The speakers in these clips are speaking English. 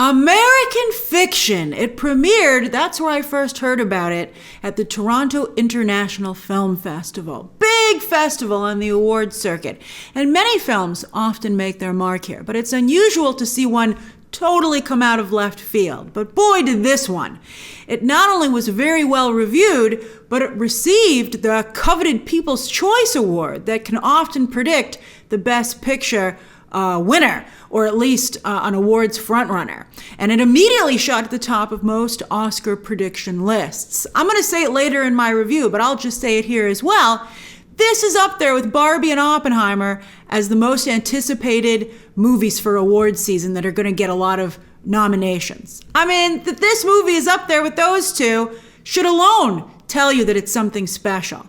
American Fiction. It premiered, that's where I first heard about it, at the Toronto International Film Festival. Big festival on the awards circuit. And many films often make their mark here, but it's unusual to see one totally come out of left field. But boy, did this one. It not only was very well reviewed, but it received the coveted People's Choice Award that can often predict the Best Picture winner, or at least an awards frontrunner. And it immediately shot at the top of most Oscar prediction lists. I'm going to say it later in my review, but I'll just say it here as well. This is up there with Barbie and Oppenheimer as the most anticipated movies for awards season that are going to get a lot of nominations. I mean, that this movie is up there with those two should alone tell you that it's something special.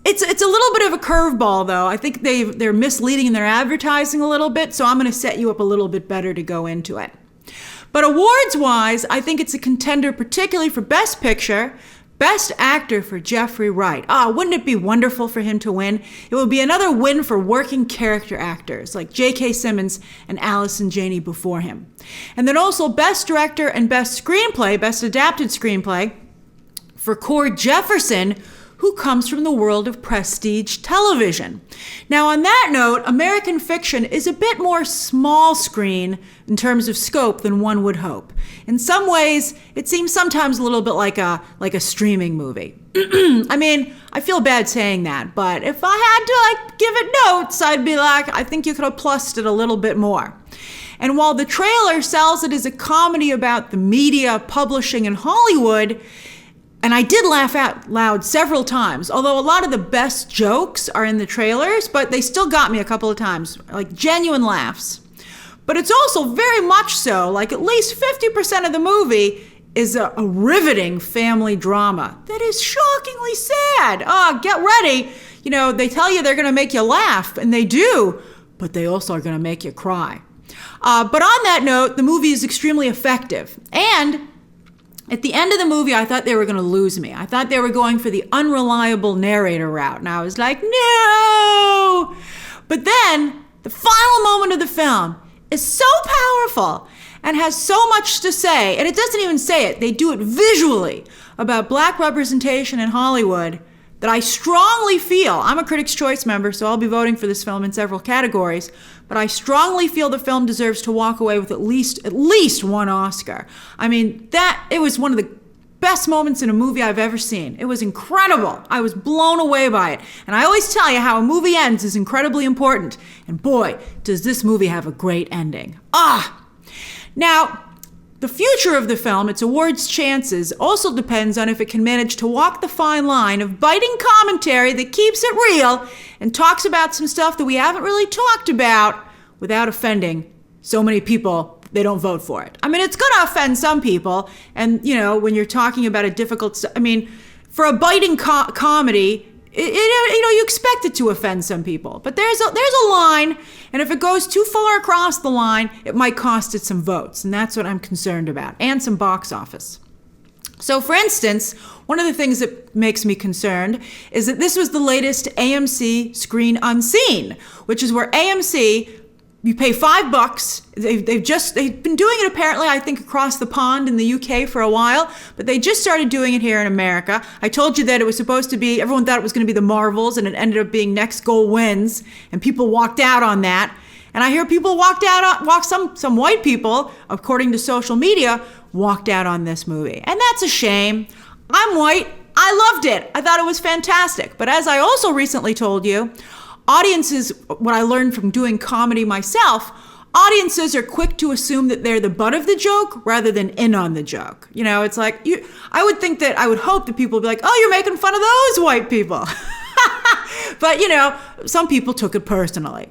It's a little bit of a curveball, though. I think they're misleading in their advertising a little bit, so I'm going to set you up a little bit better to go into it. But awards-wise, I think it's a contender particularly for Best Picture, Best Actor for Jeffrey Wright. Wouldn't it be wonderful for him to win? It would be another win for working character actors like J.K. Simmons and Allison Janney before him. And then also Best Director and Best Screenplay, Best Adapted Screenplay, for Cord Jefferson, who comes from the world of prestige television. Now, on that note, American Fiction is a bit more small screen in terms of scope than one would hope. In some ways, it seems sometimes a little bit like a streaming movie. I mean, I feel bad saying that, but if I had to give it notes, I'd be like, I think you could have plussed it a little bit more. And while the trailer sells it as a comedy about the media, publishing, and Hollywood, and I did laugh out loud several times, although a lot of the best jokes are in the trailers, but they still got me a couple of times, like genuine laughs. But it's also very much so, like at least 50% of the movie is a riveting family drama that is shockingly sad. Get ready. You know, they tell you they're going to make you laugh, and they do, but they also are going to make you cry. But on that note, the movie is extremely effective. And at the end of the movie, I thought they were going to lose me. I thought they were going for the unreliable narrator route. And I was like, no! But then, the final moment of the film is so powerful and has so much to say. And it doesn't even say it. They do it visually about Black representation in Hollywood that I strongly feel, I'm a Critics' Choice member, so I'll be voting for this film in several categories, but I strongly feel the film deserves to walk away with at least one Oscar. I mean, it was one of the best moments in a movie I've ever seen. It was incredible. I was blown away by it. And I always tell you how a movie ends is incredibly important. And boy, does this movie have a great ending. Now, the future of the film, its awards chances, also depends on if it can manage to walk the fine line of biting commentary that keeps it real and talks about some stuff that we haven't really talked about without offending so many people they don't vote for it. I mean, it's going to offend some people. And, you know, when you're talking about a difficult, for a biting comedy, you expect it to offend some people. But there's a line, and if it goes too far across the line, it might cost it some votes. And that's what I'm concerned about, and some box office. So, for instance, one of the things that makes me concerned is that this was the latest AMC Screen Unseen, which is where AMC, you pay $5. They've been doing it apparently, I think, across the pond in the UK for a while, but they just started doing it here in America. I told you that it was supposed to be, everyone thought it was going to be the Marvels, and it ended up being Next Goal Wins, and people walked out on that. And I hear people some white people, according to social media, walked out on this movie. And that's a shame. I'm white. I loved it. I thought it was fantastic. But as I also recently told you, audiences, what I learned from doing comedy myself, audiences are quick to assume that they're the butt of the joke rather than in on the joke. You know, it's like, I would hope that people would be like, oh, you're making fun of those white people. But, you know, some people took it personally.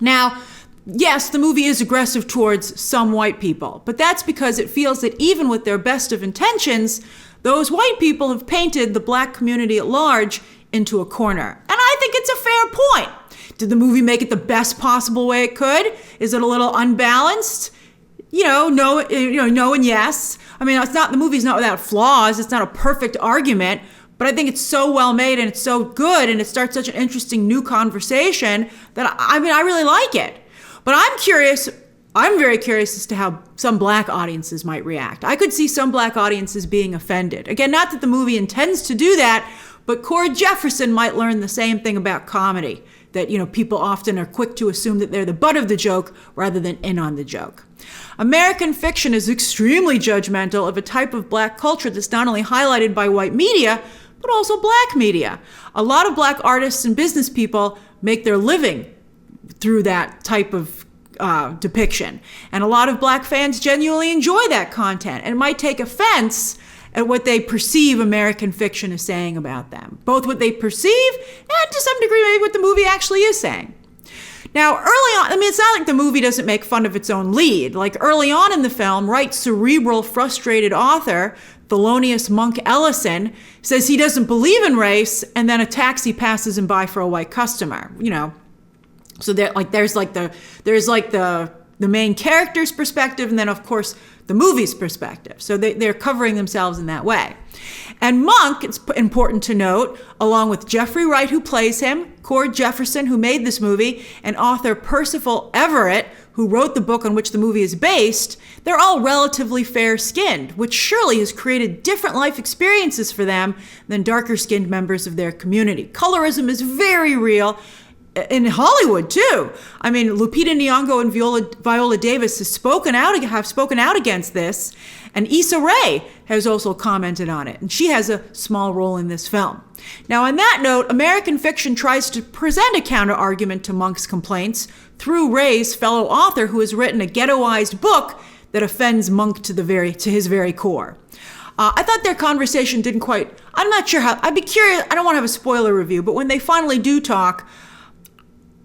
Now, yes, the movie is aggressive towards some white people, but that's because it feels that even with their best of intentions, those white people have painted the Black community at large into a corner. And I think it's a fair point. Did the movie make it the best possible way it could? Is it a little unbalanced? No and yes. I mean, the movie's not without flaws. It's not a perfect argument, but I think it's so well made and it's so good and it starts such an interesting new conversation that I really like it. But I'm curious, I'm very curious as to how some black audiences might react. I could see some black audiences being offended. Again, not that the movie intends to do that, but Cord Jefferson might learn the same thing about comedy, that, people often are quick to assume that they're the butt of the joke rather than in on the joke. American fiction is extremely judgmental of a type of black culture that's not only highlighted by white media, but also black media. A lot of black artists and business people make their living through that type of depiction. And a lot of black fans genuinely enjoy that content and might take offense at what they perceive American fiction is saying about them. Both what they perceive and to some degree maybe what the movie actually is saying. Now, early on, it's not like the movie doesn't make fun of its own lead. Like early on in the film, Wright's cerebral, frustrated author, Thelonious Monk Ellison, says he doesn't believe in race, and then a taxi passes him by for a white customer, So there's the main character's perspective, and then of course the movie's perspective. So they're covering themselves in that way. And Monk, it's important to note, along with Jeffrey Wright, who plays him, Cord Jefferson, who made this movie, and author Percival Everett, who wrote the book on which the movie is based, they're all relatively fair-skinned, which surely has created different life experiences for them than darker-skinned members of their community. Colorism is very real. In Hollywood too. Lupita Nyong'o and Viola Davis have spoken out against this, and Issa Rae has also commented on it, and she has a small role in this film. Now, on that note, American fiction tries to present a counter-argument to Monk's complaints through Rae's fellow author, who has written a ghettoized book that offends Monk to his very core. I thought their conversation didn't quite. I'm not sure how. I'd be curious. I don't want to have a spoiler review, but when they finally do talk,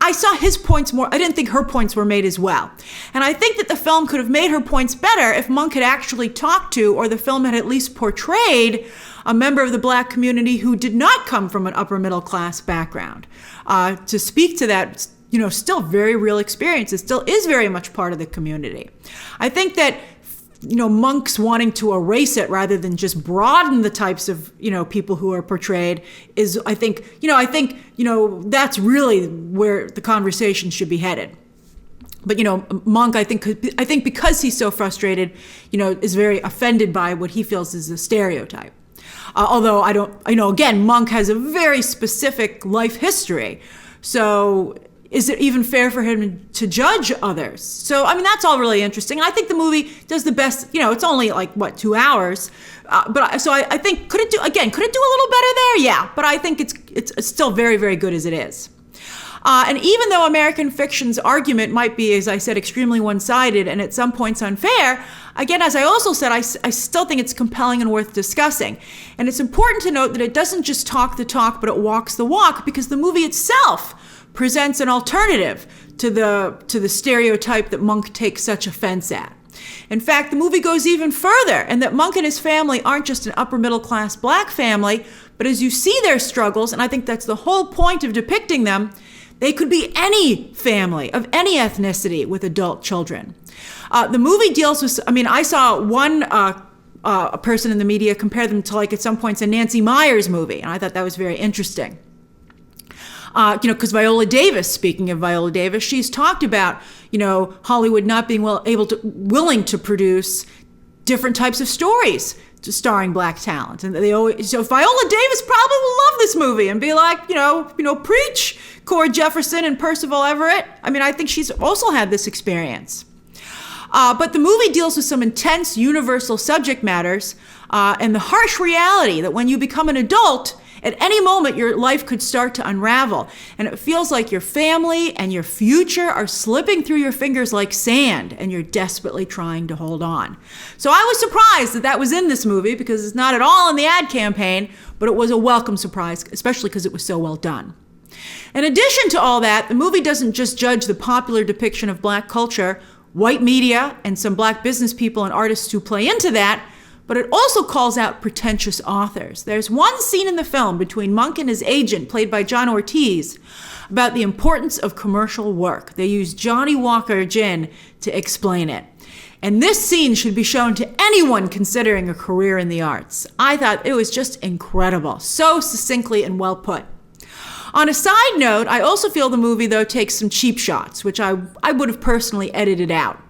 I saw his points more. I didn't think her points were made as well. And I think that the film could have made her points better if Monk had actually talked to, or the film had at least portrayed, a member of the black community who did not come from an upper middle class background. To speak to that, still very real experience. It still is very much part of the community. I think that Monk's wanting to erase it rather than just broaden the types of, people who are portrayed is, I think that's really where the conversation should be headed. But, Monk, I think because he's so frustrated, is very offended by what he feels is a stereotype. Although again, Monk has a very specific life history. So is it even fair for him to judge others? So, that's all really interesting. And I think the movie does the best, it's only 2 hours. So I think, could it do a little better there? Yeah, but I think it's still very, very good as it is. And even though American fiction's argument might be, as I said, extremely one-sided and at some points unfair, again, as I also said, I still think it's compelling and worth discussing. And it's important to note that it doesn't just talk the talk, but it walks the walk, because the movie itself presents an alternative to the stereotype that Monk takes such offense at. In fact, the movie goes even further, and that Monk and his family aren't just an upper middle class black family, but as you see their struggles, and I think that's the whole point of depicting them, they could be any family of any ethnicity with adult children. The movie deals with, I saw one a person in the media compare them to, at some points, a Nancy Meyers movie, and I thought that was very interesting. Because Viola Davis, speaking of Viola Davis, she's talked about, Hollywood not being willing to produce different types of stories starring black talent. And so Viola Davis probably will love this movie and be like, preach, Cord Jefferson and Percival Everett. I think she's also had this experience. But the movie deals with some intense universal subject matters and the harsh reality that when you become an adult, at any moment, your life could start to unravel, and it feels like your family and your future are slipping through your fingers like sand, and you're desperately trying to hold on. So I was surprised that was in this movie, because it's not at all in the ad campaign, but it was a welcome surprise, especially because it was so well done. In addition to all that, the movie doesn't just judge the popular depiction of black culture, white media, and some black business people and artists who play into that, but it also calls out pretentious authors. There's one scene in the film between Monk and his agent, played by John Ortiz, about the importance of commercial work. They use Johnny Walker Gin to explain it. And this scene should be shown to anyone considering a career in the arts. I thought it was just incredible, so succinctly and well put. On a side note, I also feel the movie, though, takes some cheap shots, which I would have personally edited out.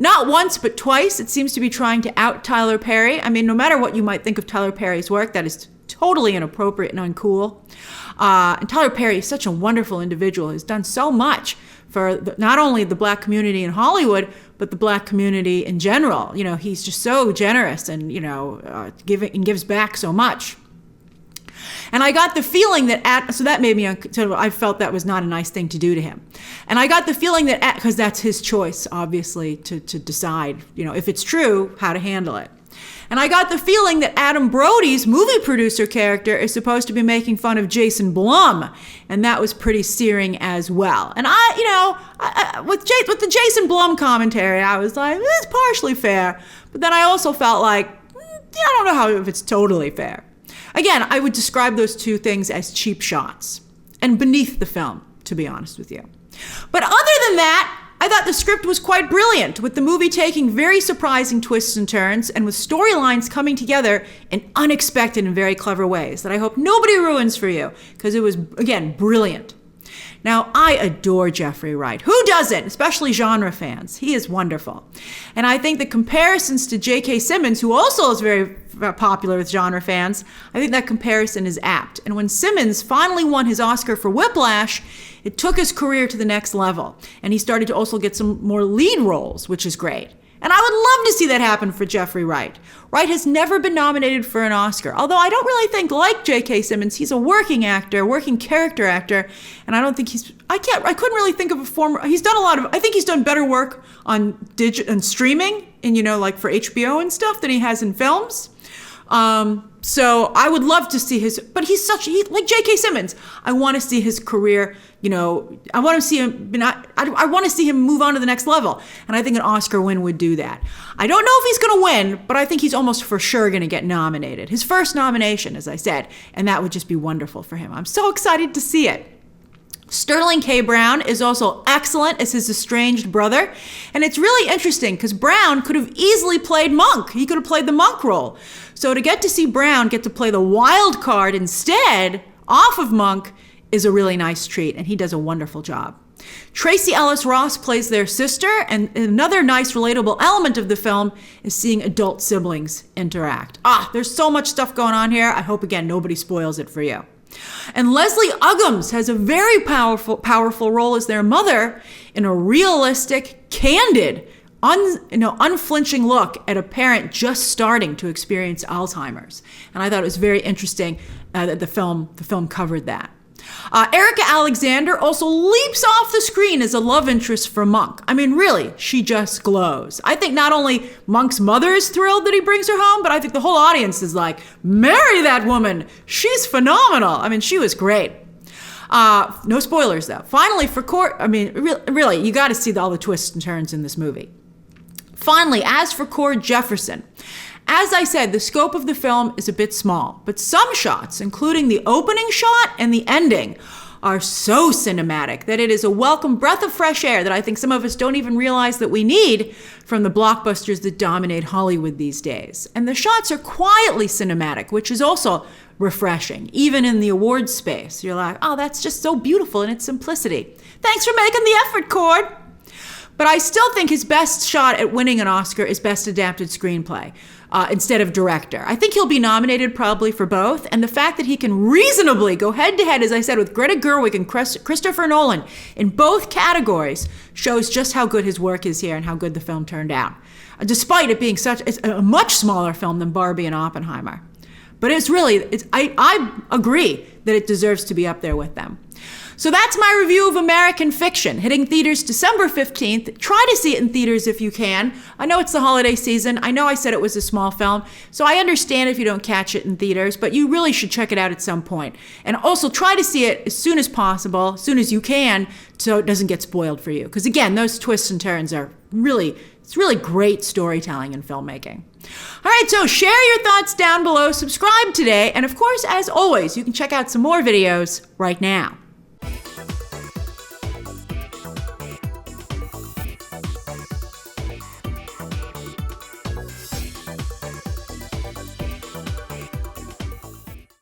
Not once, but twice, it seems to be trying to out Tyler Perry. I mean, no matter what you might think of Tyler Perry's work, that is totally inappropriate and uncool. And Tyler Perry is such a wonderful individual. He's done so much for not only the Black community in Hollywood, but the Black community in general. You know, he's just so generous and, gives back so much. And I got the feeling that so that made me, so I felt that was not a nice thing to do to him. And I got the feeling that, because that's his choice, obviously, to decide, if it's true, how to handle it. And I got the feeling that Adam Brody's movie producer character is supposed to be making fun of Jason Blum. And that was pretty searing as well. And with the Jason Blum commentary, I was like, it's partially fair. But then I also felt like, I don't know if it's totally fair. Again, I would describe those two things as cheap shots and beneath the film, to be honest with you. But other than that, I thought the script was quite brilliant, with the movie taking very surprising twists and turns and with storylines coming together in unexpected and very clever ways that I hope nobody ruins for you, because it was, again, brilliant. Now, I adore Jeffrey Wright. Who doesn't? Especially genre fans. He is wonderful. And I think the comparisons to J.K. Simmons, who also is very popular with genre fans, I think that comparison is apt. And when Simmons finally won his Oscar for Whiplash, it took his career to the next level. And he started to also get some more lead roles, which is great. And I would love to see that happen for Jeffrey Wright. Wright has never been nominated for an Oscar, although I don't really think, like J.K. Simmons, he's a working actor, working character actor, and I don't think I couldn't really think of a former, he's done I think he's done better work on streaming, and like for HBO and stuff, than he has in films. So I would love to see but he's like J.K. Simmons. I want to see his career, I want to see him, I want to see him move on to the next level. And I think an Oscar win would do that. I don't know if he's going to win, but I think he's almost for sure going to get nominated. His first nomination, as I said, and that would just be wonderful for him. I'm so excited to see it. Sterling K. Brown is also excellent as his estranged brother. And it's really interesting because Brown could have easily played Monk. He could have played the Monk role. So to get to see Brown get to play the wild card instead, off of Monk, is a really nice treat. And he does a wonderful job. Tracy Ellis Ross plays their sister. And another nice relatable element of the film is seeing adult siblings interact. There's so much stuff going on here. I hope, again, nobody spoils it for you. And Leslie Uggams has a very powerful role as their mother in a realistic, candid, unflinching look at a parent just starting to experience Alzheimer's. And I thought it was very interesting that the film covered that. Erica Alexander also leaps off the screen as a love interest for Monk. I mean, really, she just glows. I think not only Monk's mother is thrilled that he brings her home, but I think the whole audience is like, marry that woman. She's phenomenal. I mean, she was great. No spoilers, though. Finally, for Cord, I mean, really, you got to see all the twists and turns in this movie. Finally, as for Cord Jefferson, as I said, the scope of the film is a bit small, but some shots, including the opening shot and the ending, are so cinematic that it is a welcome breath of fresh air that I think some of us don't even realize that we need from the blockbusters that dominate Hollywood these days. And the shots are quietly cinematic, which is also refreshing, even in the awards space. You're like, oh, that's just so beautiful in its simplicity. Thanks for making the effort, Cord. But I still think his best shot at winning an Oscar is Best Adapted Screenplay instead of Director. I think he'll be nominated probably for both. And the fact that he can reasonably go head-to-head, as I said, with Greta Gerwig and Christopher Nolan in both categories shows just how good his work is here and how good the film turned out, despite it being it's a much smaller film than Barbie and Oppenheimer. But I agree that it deserves to be up there with them. So that's my review of American Fiction, hitting theaters December 15th. Try to see it in theaters if you can. I know it's the holiday season. I know I said it was a small film, so I understand if you don't catch it in theaters, but you really should check it out at some point. And also try to see it as soon as possible, as soon as you can, so it doesn't get spoiled for you. Because again, those twists and turns are it's really great storytelling and filmmaking. All right, so share your thoughts down below, subscribe today, and of course, as always, you can check out some more videos right now.